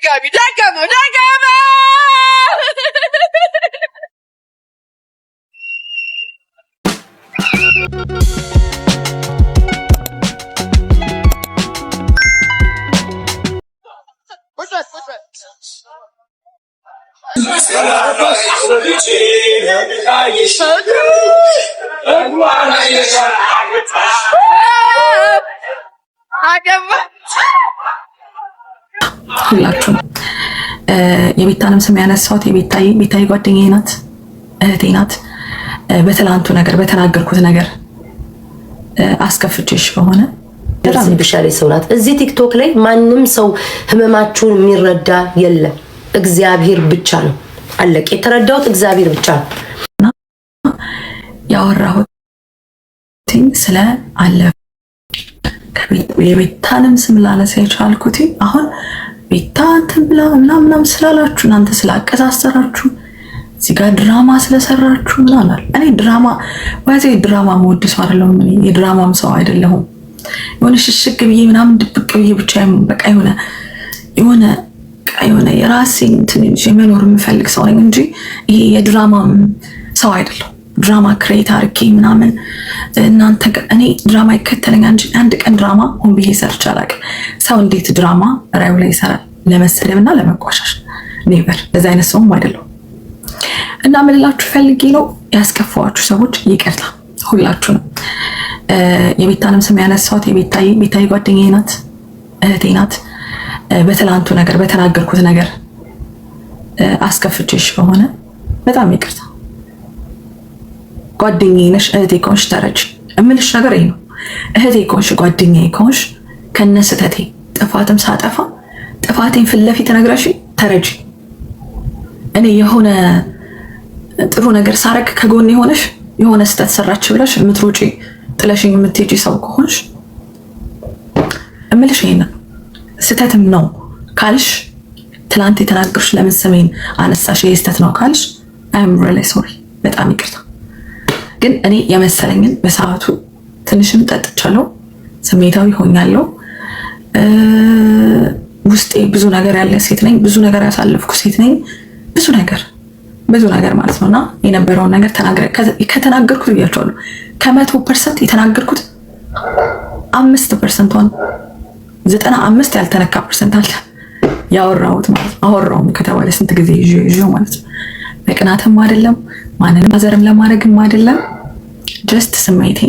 ደገመው ሁላችሁም የቤታንም ስም ያነሳሁት ቤታዬ ጓደኛዬ ናት፣ እህቴ ናት። በትላንቱ ነገር በተናገርኩት ነገር አስከፍቼሽ ከሆነ በጣም ብሻለኝ ሰው ናት። እዚህ ቲክቶክ ላይ ማንም ሰው ህመማችሁን የሚረዳ የለም፣ እግዚአብሔር ብቻ ነው። አለቀ። የተረዳሁት እግዚአብሔር ብቻ ነው። ያወራሁት ስለ አለ የቤታንም ስም ላነሳ የቻልኩት አሁን ቤታ እንትን ብላ ምናምን ስላላችሁ እናንተ ስላቀሳሰራችሁ እዚህ ጋር ድራማ ስለሰራችሁ ምናምን እኔ ድራማ መወድስ አይደለሁም። እኔ የድራማም ሰው አይደለሁም። የሆነ ሽሽግ ብዬ ምናምን ድብቅ ብዬ ብቻ በቃ የሆነ የራሴን ትንሽ የመኖር የምፈልግ ሰው ነኝ እንጂ ይሄ የድራማም ሰው አይደለሁም። ድራማ ክሬት አድርጌ ምናምን እናንተ እኔ ድራማ ይከተለኛል እንጂ አንድ ቀን ድራማ ሆን ብዬ ሰርቼ አላውቅም። ሰው እንዴት ድራማ ራዩ ላይ ይሰራል? ለመሰደብና ለመቋሻሽ ኔቨር። ለዛ አይነት ሰውም አይደለሁም። እና ምን ልላችሁ ፈልጌ ነው፣ ያስከፋዋችሁ ሰዎች ይቅርታ፣ ሁላችሁንም። የቤታንም ስም ያነሳሁት ቤታዬ ጓደኛዬ ናት፣ እህቴ ናት። በትላንቱ ነገር በተናገርኩት ነገር አስከፍቼሽ ከሆነ በጣም ይቅርታ። ጓደኛዬ ነሽ፣ እህቴ ከሆንሽ ተረጂ። እምልሽ ነገር ይሄ ነው። እህቴ ከሆንሽ ጓደኛዬ ከሆንሽ ከነስተቴ ጥፋትም ሳጠፋ ጥፋቴን ፊት ለፊት ነግረሽ ተረጂ። እኔ የሆነ ጥሩ ነገር ሳረግ ከጎን የሆነሽ የሆነ ስተት ሰራች ብለሽ የምትሮጪ ጥለሽኝ የምትሄጂ ሰው ከሆንሽ እምልሽ ይሄንን ስተትም ነው ካልሽ ትላንት የተናገርሽ ለምን ስሜን አነሳሽ? ይሄ ስተት ነው ካልሽ አም ሪሊ ሶሪ፣ በጣም ይቅርታ። ግን እኔ የመሰለኝን በሰዓቱ ትንሽም ጠጥቻለሁ፣ ስሜታዊ ሆኛለሁ። ውስጤ ብዙ ነገር ያለ ሴት ነኝ፣ ብዙ ነገር ያሳለፍኩ ሴት ነኝ። ብዙ ነገር ማለት ነውና የነበረውን ነገር ከተናገርኩት ብያቸዋለሁ። 100% የተናገርኩት 5%ን 95 ያልተነካ ፐርሰንት አለ ያወራሁት ማለት ነው። አወራውም ከተባለ ስንት ጊዜ ይዤው ማለት ነው። በቅናትም አይደለም ማንንም አዘርም ለማድረግም አይደለም። ጀስት ስሜቴ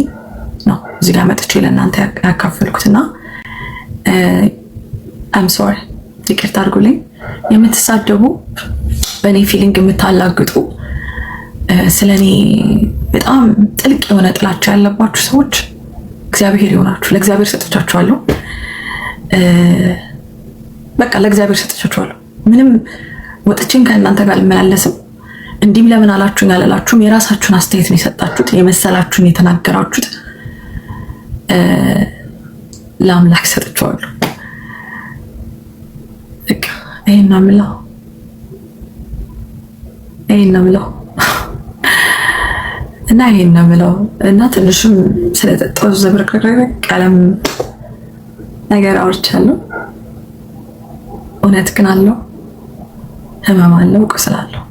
ነው እዚህ ጋር መጥቼ ለእናንተ ያካፈልኩትና አም ሶሪ፣ ይቅርታ አድርጉልኝ። የምትሳደቡ በእኔ ፊሊንግ የምታላግጡ ስለኔ በጣም ጥልቅ የሆነ ጥላቻ ያለባችሁ ሰዎች እግዚአብሔር ይሆናችሁ። ለእግዚአብሔር ሰጥቻችኋለሁ። በቃ ለእግዚአብሔር ሰጥቻችኋለሁ። ምንም ወጥቼን ከእናንተ ጋር አልመላለስም። እንዲህም ለምን አላችሁኝ አላላችሁም፣ የራሳችሁን አስተያየት ነው የሰጣችሁት፣ የመሰላችሁን የተናገራችሁት። ለአምላክ ሰጥቻለሁ። በቃ ይሄን ነው የምለው እና ይሄን ነው የምለው እና ትንሽም ስለጠጣሁ ዘብረቅረቅ ቀለም ነገር አውርቻለሁ። እውነት ግን አለው፣ ህመም አለው፣ ቁስል አለው።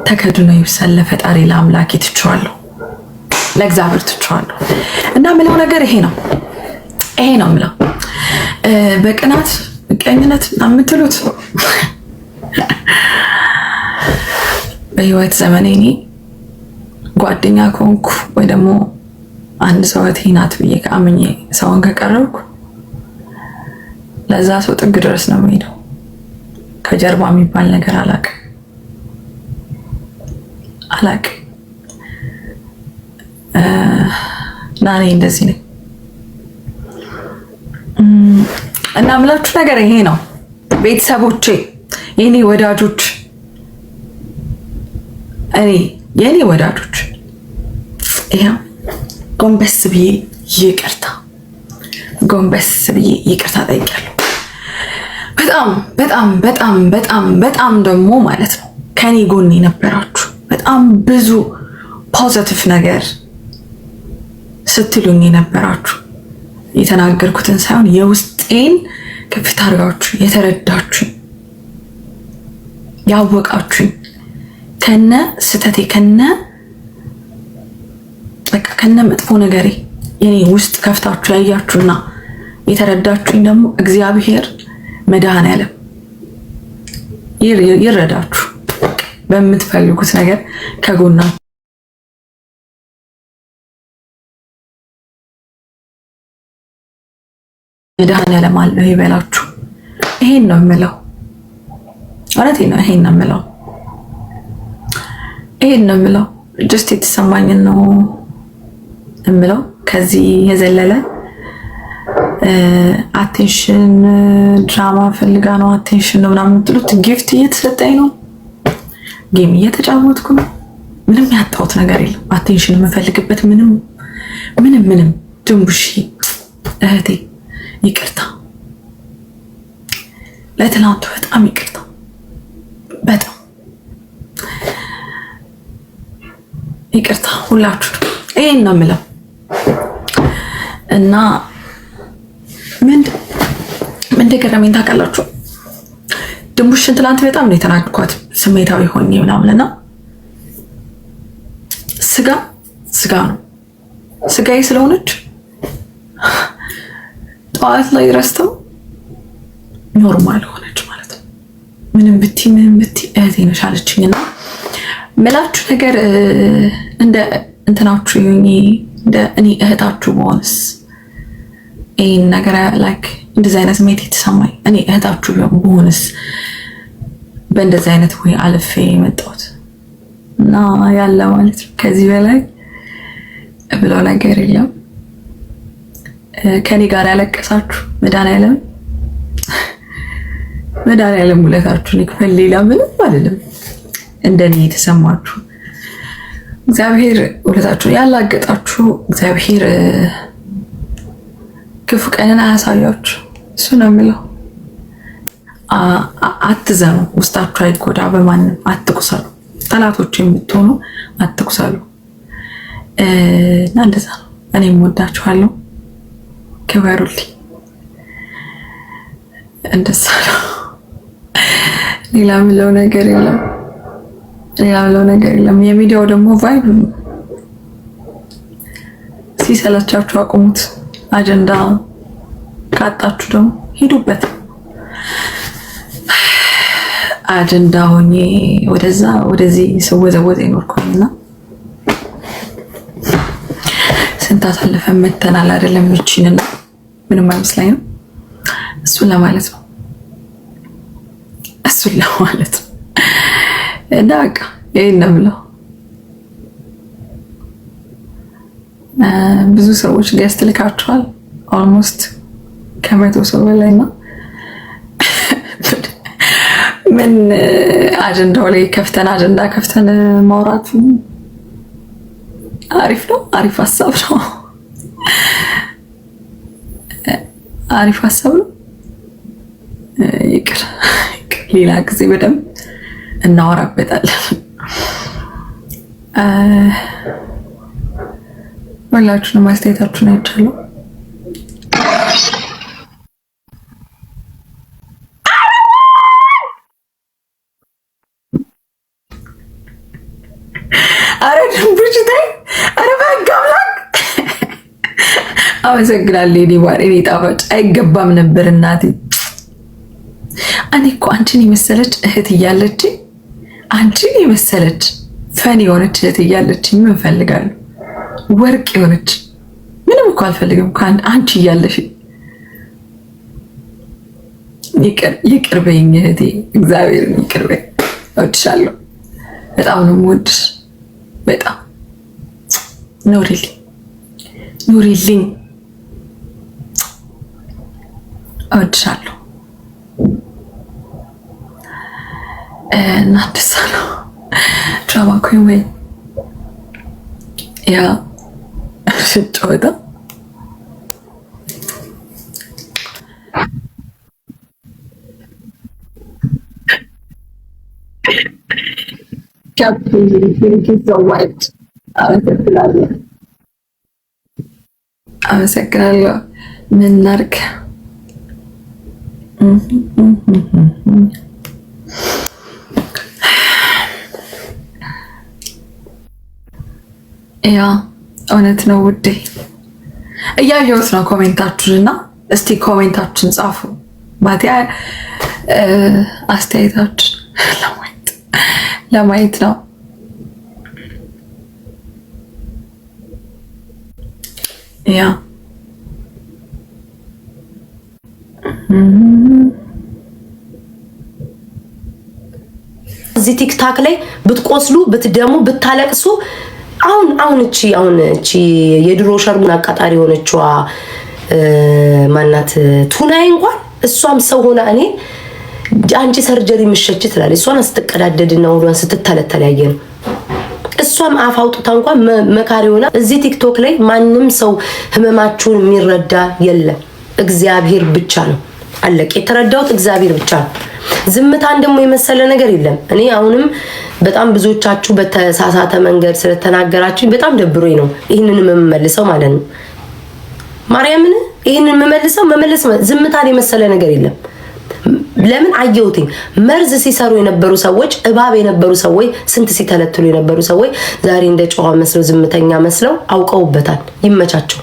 ተከድኖ ይብሳል ለፈጣሪ ለአምላክ ትቼዋለሁ፣ ለእግዚአብሔር ትቼዋለሁ። እና ምለው ነገር ይሄ ነው የምለው። በቅናት ምቀኝነት የምትሉት በህይወት ዘመኔ እኔ ጓደኛ ከሆንኩ ወይ ደግሞ አንድ ሰው እህቴ ናት ብዬ ከአምኜ ሰውን ከቀረብኩ ለዛ ሰው ጥግ ድረስ ነው የምሄደው። ከጀርባ የሚባል ነገር አላውቅም። እና እኔ እንደዚህ ነኝ። እና ምላችሁ ነገር ይሄ ነው ቤተሰቦቼ፣ የኔ ወዳጆች፣ የኔ ወዳጆች፣ ይሄ ጎንበስ ብዬ ይቅርታ ጠይቃለሁ። በጣም ደግሞ ማለት ነው ከኔ ጎን የነበራችሁ በጣም ብዙ ፖዚቲቭ ነገር ስትሉኝ የነበራችሁ የተናገርኩትን ሳይሆን የውስጤን ከፍታ አድርጋችሁ የተረዳችሁ ያወቃችሁ ከነ ስተቴ ከነ መጥፎ ነገሬ የኔ ውስጥ ከፍታችሁ ያያችሁና የተረዳችሁኝ ደግሞ እግዚአብሔር መድኃኔዓለም ይረዳችሁ በምትፈልጉት ነገር ከጎና መድኃኔዓለም አለ ይበላችሁ። ይሄን ነው የምለው። እውነቴን ነው። ይሄን ነው የምለው። ጀስት የተሰማኝን ነው የምለው። ከዚህ የዘለለ አቴንሽን ድራማ ፈልጋ ነው አቴንሽን ነው ምናምን የምትሉት፣ ጊፍት እየተሰጠኝ ነው፣ ጌም እየተጫወትኩ ነው። ምንም ያጣሁት ነገር የለም። አቴንሽን የምፈልግበት ምንም ድንቡሺ እህቴ ይቅርታ፣ ለትናንቱ በጣም ይቅርታ፣ በጣም ይቅርታ ሁላችሁ። ይሄን ነው የምለው እና ምን ገረመኝ ታውቃላችሁ? ድንቡሽን ትላንት በጣም ነው የተናገርኳት ስሜታዊ ሆኜ ምናምንና ስጋ ነው ስጋዬ ስለሆነች ጠዋት ላይ ረስተው ኖርማል ሆነች ማለት ነው። ምንም ብቲ እህቴ ነሽ አለችኝና ምላችሁ ነገር እንደ እንትናችሁ ይሁን እንደ እኔ እህታችሁ በሆንስ ይሄን ነገር ላይክ እንደዚህ አይነት ስሜት የተሰማኝ እኔ እህታችሁ በሆንስ በእንደዚህ አይነት ወይ አልፌ የመጣሁት እና ያለ ማለት ነው። ከዚህ በላይ ብለው ነገር የለም። ከኔ ጋር ያለቀሳችሁ መድኃኔዓለም ውለታችሁን ይክፈል። ሌላ ምንም አይደለም። እንደኔ የተሰማችሁ እግዚአብሔር ውለታችሁን ያላገጣችሁ እግዚአብሔር ክፉ ቀንን አያሳያችሁ። እሱ ነው የምለው። አትዘኑ፣ ውስጣችሁ አይጎዳ፣ በማንም አትቁሰሉ። ጠላቶች የምትሆኑ አትቁሰሉ እና እንደዛ ነው። እኔም ወዳችኋለሁ። ክበሩልኝ። እንደዛ ነው። ሌላ ምለው ነገር የለም። የሚዲያው ደግሞ ቫይብ ሲሰለቻችሁ አቁሙት። አጀንዳ ካጣችሁ ደግሞ ሂዱበት። አጀንዳ ሆኜ ወደዚህ ስወዘወዝ ይኖርኩኝና ስንት አሳልፈን መተናል አይደለም? ይቺንና ምንም አይመስለኝም። እሱን ለማለት ነው እና በቃ ይሄን ነው የምለው። ብዙ ሰዎች ገስት ልካችኋል። ኦልሞስት ከመቶ ሰው በላይ ነው። ምን አጀንዳው ላይ አጀንዳ ከፍተን ማውራቱ አሪፍ ነው። አሪፍ ሀሳብ ነው። ይቅር ሌላ ጊዜ በደንብ እናወራበታለን። ሁላችሁንም አስተያየታችሁን አይቻለሁ። አረ ድንቡሽ ታይ፣ አረ በጋምላክ አመሰግናለሁ። እኔ ጣፋጭ አይገባም ነበር እናቴ። እኔ እኮ አንቺን የመሰለች እህት እያለች አንቺን የመሰለች ፈን የሆነች እህት እያለች ምን ፈልጋለሁ? ወርቅ የሆነች ምንም እኮ አልፈልግም አንቺ እያለሽ። ይቅር በይኝ እህቴ፣ እግዚአብሔርን ይቅር በይ። እወድሻለሁ። በጣም ነው የምወድሽ። በጣም ኑሪልኝ። እወድሻለሁ እና ደስ አለው ድራማ ኩኝ ወይ ያ ጨዋታ አመሰግናለሁ። ምን እናድርግ? ያ እውነት ነው ውዴ። እያየሁት ነው ኮሜንታችሁንና እስቲ ኮሜንታችሁን ጻፉ። ማቲያ አስተያየታችን ለማየት ነው። ያ እዚህ ቲክታክ ላይ ብትቆስሉ ብትደሙ ብታለቅሱ አሁን እቺ የድሮ ሸርሙን አቃጣሪ ሆነችዋ ማናት ቱናይ እንኳን እሷም ሰው ሆና እኔ አንቺ ሰርጀሪ ምሸች ትላለች። እሷን ስትቀዳደድና ወዷን ስትተለተል ያየን እሷም አፍ አውጥታ እንኳን መካሪ ሆና እዚህ ቲክቶክ ላይ ማንም ሰው ህመማችሁን የሚረዳ የለም። እግዚአብሔር ብቻ ነው። አለቀ። የተረዳሁት እግዚአብሔር ብቻ ነው። ዝምታን ደግሞ የመሰለ ነገር የለም። እኔ አሁንም በጣም ብዙዎቻችሁ በተሳሳተ መንገድ ስለተናገራችሁ በጣም ደብሮኝ ነው ይሄንን የምመልሰው ማለት ነው። ማርያምን ይሄንን መመለስ ዝምታን የመሰለ ነገር የለም። ለምን አየሁትኝ መርዝ ሲሰሩ የነበሩ ሰዎች እባብ የነበሩ ሰዎች ስንት ሲተለትሉ የነበሩ ሰዎች ዛሬ እንደ ጨዋ መስለው ዝምተኛ መስለው አውቀውበታል። ይመቻቸው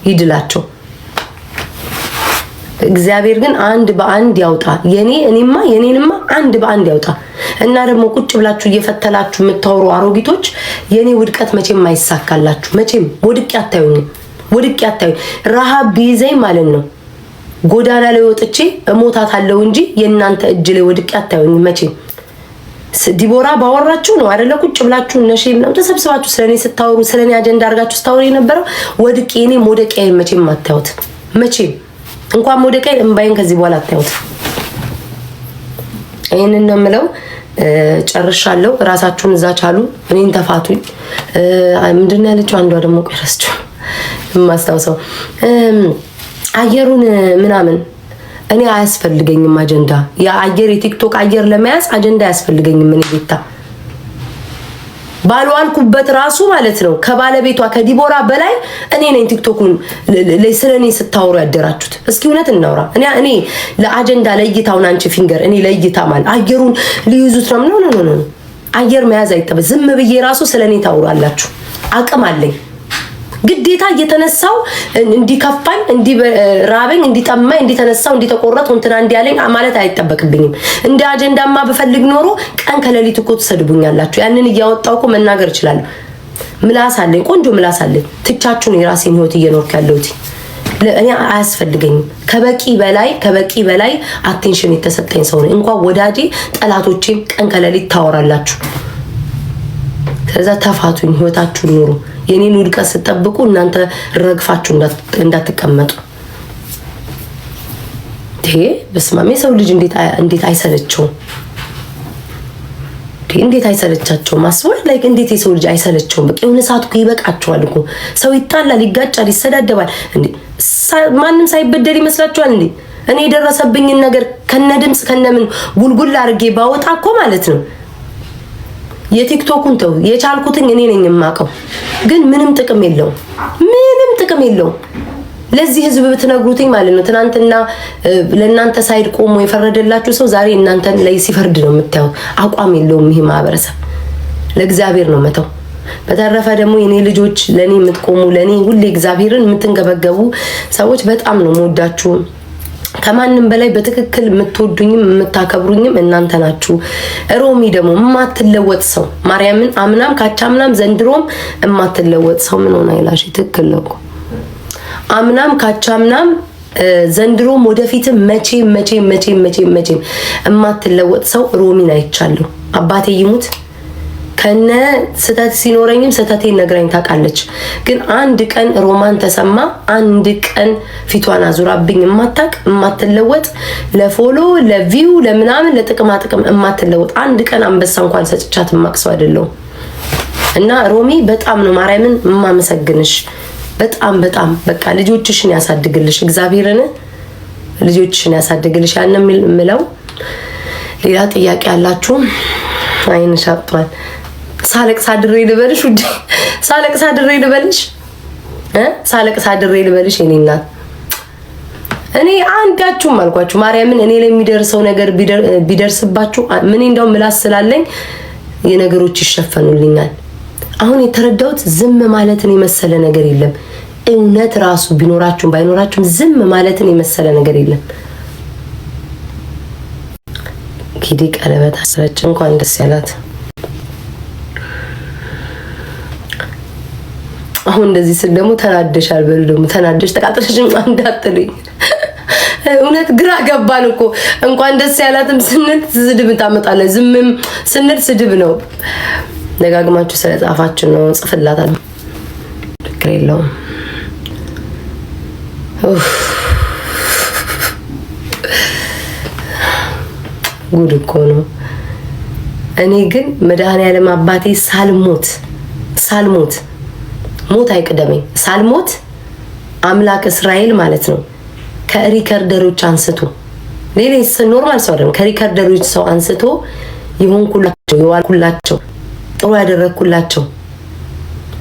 ይድላቸው። እግዚአብሔር ግን አንድ በአንድ ያውጣ። የኔንማ አንድ በአንድ ያውጣ። እና ደግሞ ቁጭ ብላችሁ እየፈተላችሁ የምታወሩ አሮጊቶች የኔ ውድቀት መቼም አይሳካላችሁ። መቼም ወድቄ አታዩኝ። ረሃብ ቢይዘኝ ማለት ነው ጎዳና ላይ ወጥቼ እሞታታለሁ እንጂ የእናንተ እጅ ላይ ወድቄ አታዩኝ መቼም። ዲቦራ ባወራችሁ ነው አይደለ? ቁጭ ብላችሁ ነሽ ምናምን ተሰብስባችሁ ስለኔ ስታወሩ ስለኔ አጀንዳ አድርጋችሁ ስታወሩ የነበረው ወድቄ እኔ ሞደቂያ መቼም አታዩት። መቼም እንኳን ሞደቂያ እምባይን ከዚህ በኋላ አታዩት። ይሄንን ነው የምለው። ጨርሻለሁ። ራሳችሁን እዛ ቻሉ። እኔን ተፋቱኝ። ምንድን ነው ያለችው አንዷ ደግሞ ቆይራችሁ ማስታውሰው አየሩን ምናምን እኔ አያስፈልገኝም አጀንዳ። የአየር የቲክቶክ አየር ለመያዝ አጀንዳ አያስፈልገኝም። ምን ቤታ ባልዋልኩበት ራሱ ማለት ነው ከባለቤቷ ከዲቦራ በላይ እኔ ነኝ ቲክቶኩን ስለኔ ስታወሩ ያደራችሁት። እስኪ እውነት እናውራ። እኔ ለአጀንዳ ለይታውን አንቺ ፊንገር እኔ ለይታ ማለት አየሩን ሊይዙት ነው። ኖ አየር መያዝ አይጠበቅ። ዝም ብዬ ራሱ ስለኔ ታወራላችሁ። አቅም አለኝ። ግዴታ እየተነሳው እንዲከፋኝ እንዲራበኝ እንዲጠማኝ እንዲተነሳው እንዲተቆረጥኩ እንትና እንዲያለኝ ማለት አይጠበቅብኝም። እንደ አጀንዳማ በፈልግ ኖሮ ቀን ከሌሊት እኮ ትሰድቡኛላችሁ። ያንን እያወጣው እኮ መናገር እችላለሁ። ምላስ አለኝ፣ ቆንጆ ምላስ አለኝ። ትቻችሁን የራሴን ህይወት እየኖርኩ ያለሁት ለእኔ አያስፈልገኝም። ከበቂ በላይ አቴንሽን የተሰጠኝ ሰው ነኝ። እንኳን ወዳጄ ጠላቶቼም ቀን ከሌሊት ታወራላችሁ። ከዛ ተፋቱኝ፣ ህይወታችሁን ኑሩ። የኔን ውድቀት ስትጠብቁ እናንተ ረግፋችሁ እንዳትቀመጡ። በስማሜ ሰው ልጅ እንዴት አይሰለቸውም? እንዴት አይሰለቻቸውም? አስበው ላይክ እንዴት የሰው ልጅ አይሰለቸውም? በቃ የሆነ ሰዓት እኮ ይበቃቸዋል እኮ። ሰው ይጣላል፣ ይጋጫል፣ ይሰዳደባል። እንዴ ማንም ሳይበደል ይመስላችኋል እንዴ? እኔ የደረሰብኝን ነገር ከነድምጽ ከነምን ጉልጉል አድርጌ ባወጣ እኮ ማለት ነው የቲክቶኩን ተው የቻልኩትን እኔ ነኝ የማቀው። ግን ምንም ጥቅም የለውም። ለዚህ ህዝብ ብትነግሩትኝ ማለት ነው ትናንትና ለእናንተ ሳይድ ቆሞ የፈረደላችሁ ሰው ዛሬ እናንተን ላይ ሲፈርድ ነው የምታዩት። አቋም የለውም ይሄ ማህበረሰብ። ለእግዚአብሔር ነው መተው። በተረፈ ደግሞ የኔ ልጆች ለኔ የምትቆሙ ለኔ ሁሌ እግዚአብሔርን የምትንገበገቡ ሰዎች በጣም ነው የምወዳችሁ። ከማንም በላይ በትክክል የምትወዱኝም የምታከብሩኝም እናንተ ናችሁ። ሮሚ ደግሞ የማትለወጥ ሰው ማርያምን አምናም ካቻምናም ዘንድሮም የማትለወጥ ሰው ምን ሆነ ይላሽ ትክክል ነው። አምናም ካቻምናም ዘንድሮም ወደፊትም መቼም የማትለወጥ ሰው ሮሚን አይቻለሁ። አባቴ ይሙት ከነ ስተት ሲኖረኝም ስተቴን ነግራኝ ታውቃለች። ግን አንድ ቀን ሮማን ተሰማ አንድ ቀን ፊቷን አዙራብኝ የማትለወጥ ለፎሎ ለቪው ለምናምን ለጥቅማ ጥቅም የማትለወጥ አንድ ቀን አንበሳ እንኳን ሰጭቻት ማክሰው አይደለም። እና ሮሚ በጣም ነው ማርያምን ማመሰግንሽ። በጣም በቃ ልጆችሽን ያሳድግልሽ እግዚአብሔርን፣ ልጆችሽን ያሳድግልሽ። ያንን ምለው ሌላ ጥያቄ ያላችሁ አይን ሻጥቷል። ሳለቅስ አድሬ ልበልሽ ውዴ፣ ሳለቅስ አድሬ ልበልሽ የኔ እናት። እኔ አንዳችሁም አልኳችሁ ማርያምን እኔ ላይ የሚደርሰው ነገር ቢደርስባችሁ ምን እንደው ምላስ ስላለኝ የነገሮች ይሸፈኑልኛል። አሁን የተረዳሁት ዝም ማለትን የመሰለ ነገር የለም። እውነት ራሱ ቢኖራችሁም ባይኖራችሁም ዝም ማለትን የመሰለ ነገር የለም። ኪዲ ቀለበት አሰረች። እንኳን ደስ ያላት። አሁን እንደዚህ ስል ደግሞ ተናደሻል በሉ ደግሞ ተናደሽ ተቃጥለሽ እንዳትልኝ። እውነት ግራ ገባን እኮ እንኳን ደስ ያላትም ስንል ስድብ ታመጣለህ። ዝምም ስንል ስድብ ነው። ደጋግማችሁ ስለጻፋችሁ ነው ጽፍላታለሁ። ችግር የለውም። ጉድ እኮ ነው። እኔ ግን መድኃኔዓለም አባቴ ሳልሞት ሞት አይቅደመኝ። ሳልሞት አምላክ እስራኤል ማለት ነው ከሪከርደሮች አንስቶ ሌላስ ኖርማል ሰው አይደለም። ከሪከርደሮች ሰው አንስቶ የሆንኩላቸው የዋልኩላቸው ጥሩ ያደረኩላቸው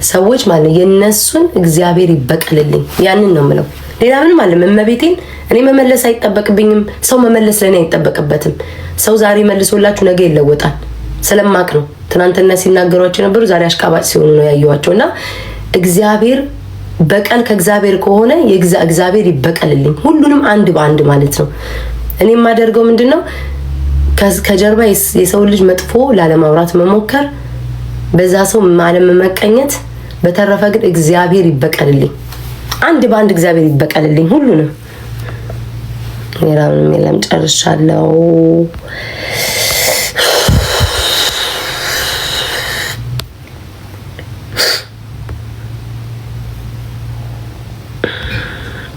ሰዎች ማለት የነሱን እግዚአብሔር ይበቀልልኝ። ያንን ነው የምለው። ሌላ ምንም አለም። እመቤቴን እኔ መመለስ አይጠበቅብኝም። ሰው መመለስ ለኔ አይጠበቅበትም። ሰው ዛሬ መልሶላችሁ ነገ ይለወጣል። ስለማቅ ነው። ትናንትና ሲናገሯቸው ነበሩ፣ ዛሬ አሽቃባጭ ሲሆኑ ነው ያየዋቸውና እግዚአብሔር በቀል ከእግዚአብሔር ከሆነ እግዚአብሔር ይበቀልልኝ። ሁሉንም አንድ በአንድ ማለት ነው። እኔ የማደርገው ምንድነው ከጀርባ የሰው ልጅ መጥፎ ላለማውራት መሞከር፣ በዛ ሰው ማለም መቀኘት። በተረፈ ግን እግዚአብሔር ይበቀልልኝ። አንድ በአንድ እግዚአብሔር ይበቀልልኝ ሁሉንም። ሌላ ምንም የለም። ጨርሻለሁ።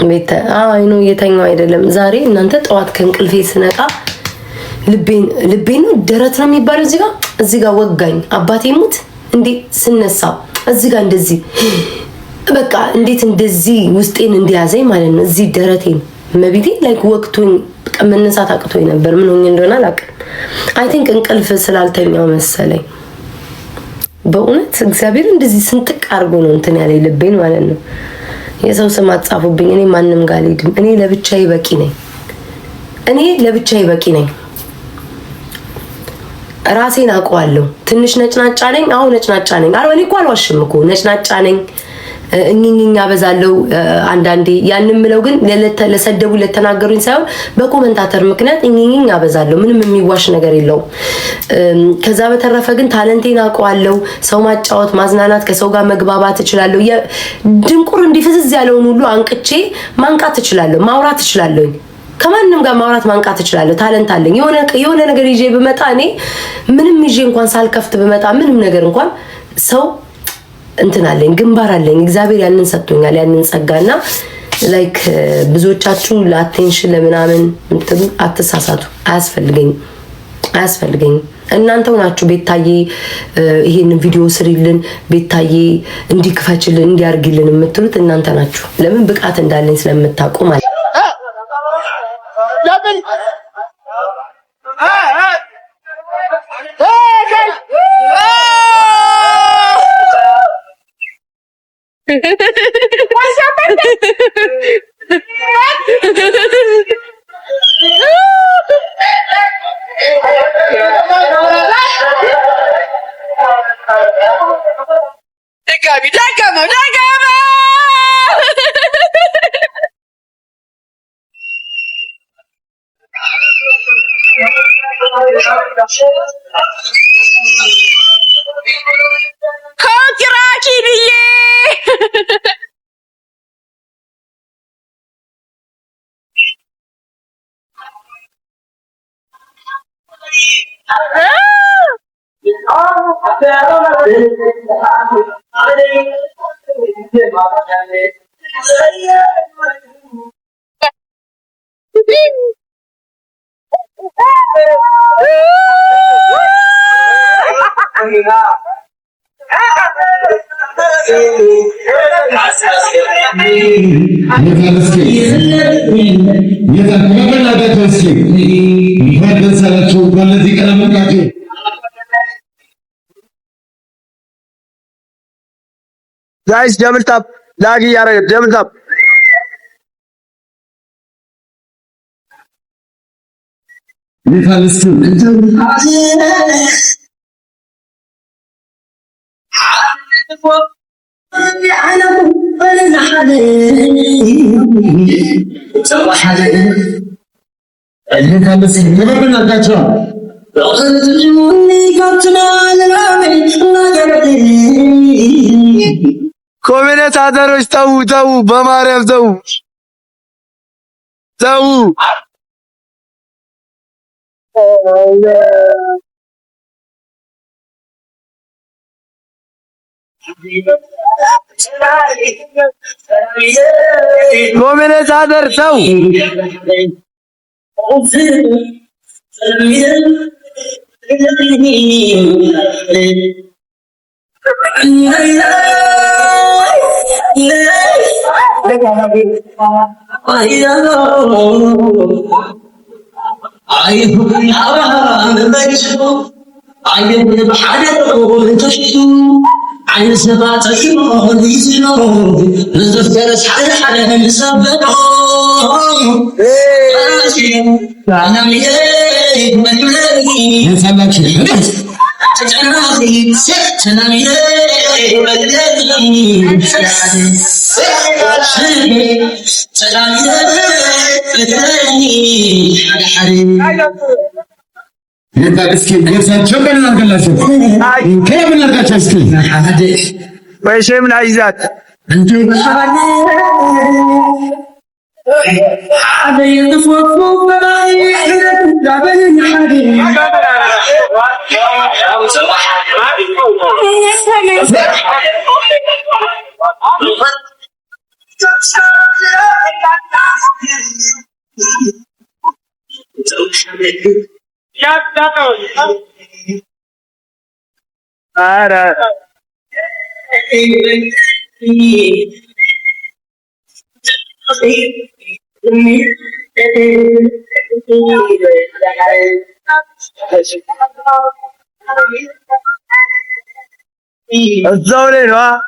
ቤት አይኑ እየተኛው አይደለም ዛሬ። እናንተ ጠዋት ከእንቅልፌ ስነቃ ልቤን ነው ደረት ነው የሚባለው እዚህ ጋር ወጋኝ። አባቴ ሙት እንዴ ስነሳ እዚህ ጋር እንደዚህ በቃ እንዴት እንደዚህ ውስጤን እንዲያዘኝ ማለት ነው። እዚህ ደረቴን መቢቴ ላይክ ወቅቱን መነሳት አቅቶኝ ነበር። ምን ሆኜ እንደሆነ አላውቅም። አይ ቲንክ እንቅልፍ ስላልተኛው መሰለኝ። በእውነት እግዚአብሔር እንደዚህ ስንጥቅ አድርጎ ነው እንትን ያለኝ ልቤን ማለት ነው። የሰው ስም አጻፉብኝ። እኔ ማንንም ጋር አልሄድም። እኔ ለብቻዬ በቂ ነኝ። ራሴን አውቀዋለሁ። ትንሽ ነጭናጫ ነኝ። አሁን ነጭናጫ ነኝ። እኔ እኮ አልዋሽም እኮ ነጭናጫ ነኝ። እኝኝኛ በዛለው አንዳንዴ ያንን ምለው ግን ለሰደቡ ለተናገሩኝ ሳይሆን በኮመንታተር ምክንያት እኝኝኛ በዛለው። ምንም የሚዋሽ ነገር የለውም። ከዛ በተረፈ ግን ታለንቴን አውቀዋለሁ። ሰው ማጫወት፣ ማዝናናት፣ ከሰው ጋር መግባባት እችላለሁ። ድንቁር እንዲፍዝዝ ያለውን ሁሉ አንቅቼ ማንቃት እችላለሁ። ማውራት እችላለሁ። ከማንም ጋር ማውራት ማንቃት እችላለሁ። ታለንት አለኝ። የሆነ ነገር ይዤ ብመጣ እኔ ምንም ይዤ እንኳን ሳልከፍት ብመጣ ምንም ነገር እንኳን ሰው እንትን አለኝ፣ ግንባር አለኝ። እግዚአብሔር ያንን ሰጥቶኛል፣ ያንን ጸጋና ላይክ ብዙዎቻችሁ ለአቴንሽን ለምናምን እንትኑ አትሳሳቱ። አያስፈልገኝም። እናንተው ናችሁ ቤታዬ ይሄን ቪዲዮ ስሪልን፣ ቤታዬ እንዲክፈችልን፣ እንዲያርግልን የምትሉት እናንተ ናችሁ። ለምን ብቃት እንዳለኝ ስለምታውቁ ማለት ለምን Guys, double tap. Lagi yara double tap. ኮሜንታተሮች ተው ተው፣ በማርያም ተው ተው። ኮሜንታተር ተው። عين سبعة يوم يسنون نزفت حد حد نسبقهم أنا ميت مدلي نسبك تجناخي ستنا ميت مدلي تجناخي انت اسكي كيف شو بنرجعش كيف بنرجعش اسكي ويش من عايزات انت هذا يتفوق معي دابني حدي الزولين ها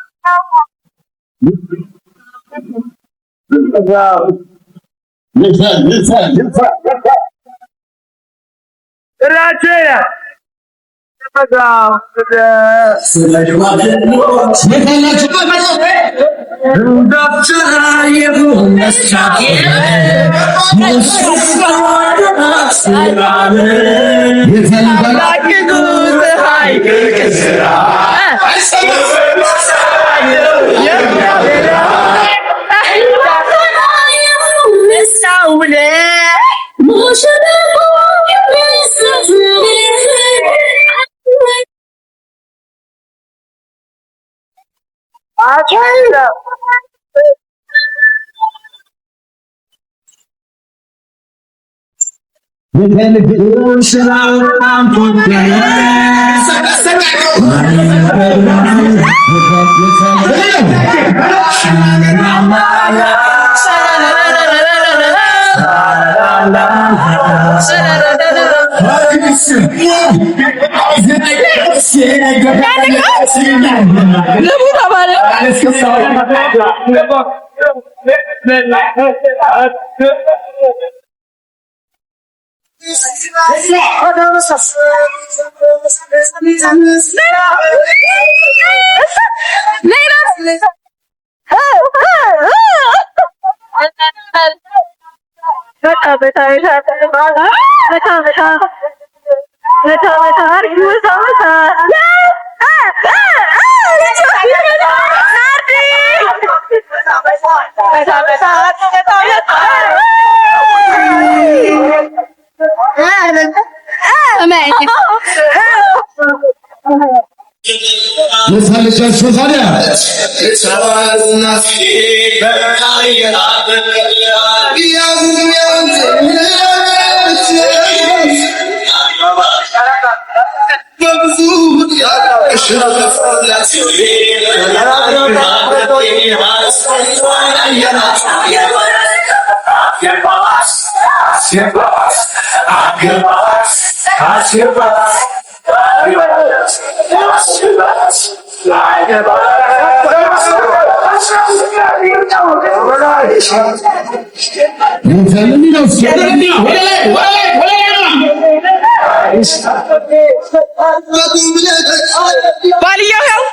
راتينا ባልየው ይኸው